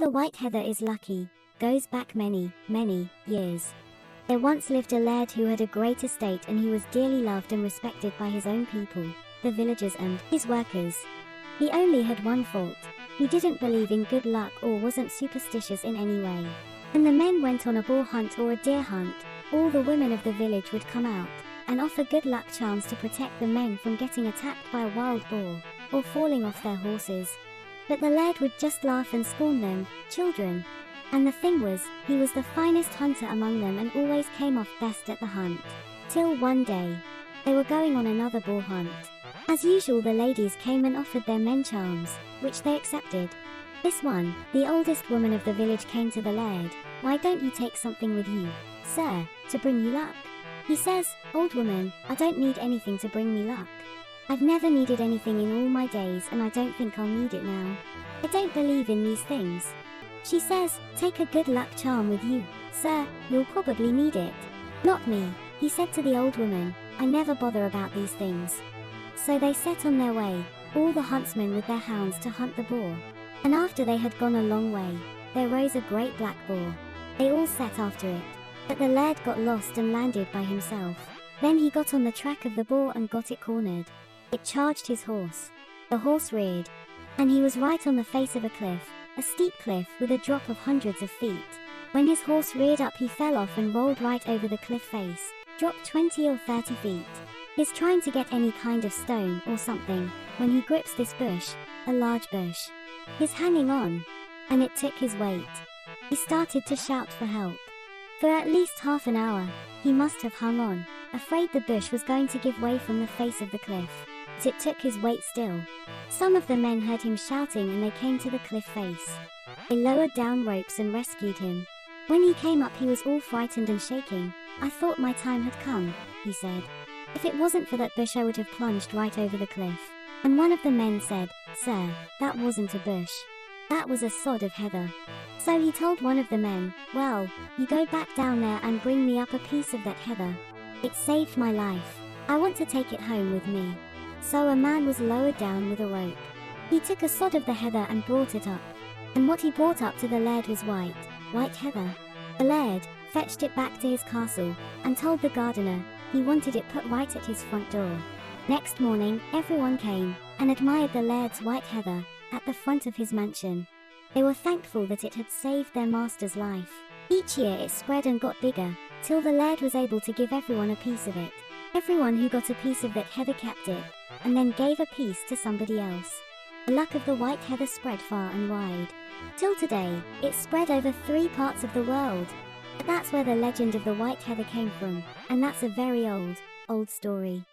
the white heather is lucky goes back many, many years. There once lived a laird who had a great estate, and he was dearly loved and respected by his own people, the villagers and his workers. He only had one fault. He didn't believe in good luck or wasn't superstitious in any way. When the men went on a boar hunt or a deer hunt, all the women of the village would come out and offer good luck charms to protect the men from getting attacked by a wild boar or falling off their horses. But the laird would just laugh and scorn them, children. And the thing was, he was the finest hunter among them and always came off best at the hunt. Till one day, they were going on another boar hunt. As usual, the ladies came and offered their men charms, which they accepted. This one, the oldest woman of the village, came to the laird. "Why don't you take something with you, sir, to bring you luck?" He says, "Old woman, I don't need anything to bring me luck. I've never needed anything in all my days, and I don't think I'll need it now. I don't believe in these things." She says, "Take a good luck charm with you, sir, you'll probably need it." "Not me," he said to the old woman, "I never bother about these things." So they set on their way, all the huntsmen with their hounds, to hunt the boar. And after they had gone a long way, there rose a great black boar. They all set after it, but the laird got lost and landed by himself. Then he got on the track of the boar and got it cornered. It charged his horse. The horse reared, and he was right on the face of a cliff, a steep cliff with a drop of hundreds of feet. When his horse reared up, he fell off and rolled right over the cliff face, dropped 20 or 30 feet. He's trying to get any kind of stone or something, when he grips this bush, a large bush. He's hanging on, and it took his weight. He started to shout for help. For at least half an hour, he must have hung on, afraid the bush was going to give way from the face of the cliff. But it took his weight still. Some of the men heard him shouting, and they came to the cliff face. They lowered down ropes and rescued him. When he came up, he was all frightened and shaking. "I thought my time had come," he said. "If it wasn't for that bush, I would have plunged right over the cliff." And one of the men said, "Sir, that wasn't a bush. That was a sod of heather." So he told one of the men, "Well, you go back down there and bring me up a piece of that heather. It saved my life. I want to take it home with me." So a man was lowered down with a rope. He took a sod of the heather and brought it up. And what he brought up to the laird was white heather. The laird fetched it back to his castle and told the gardener he wanted it put right at his front door. Next morning, everyone came and admired the laird's white heather at the front of his mansion. They were thankful that it had saved their master's life. Each year it spread and got bigger, till the laird was able to give everyone a piece of it. Everyone who got a piece of that heather kept it, and then gave a piece to somebody else. The luck of the white heather spread far and wide. Till today, it's spread over 3 parts of the world. But that's where the legend of the white heather came from, and that's a very old story.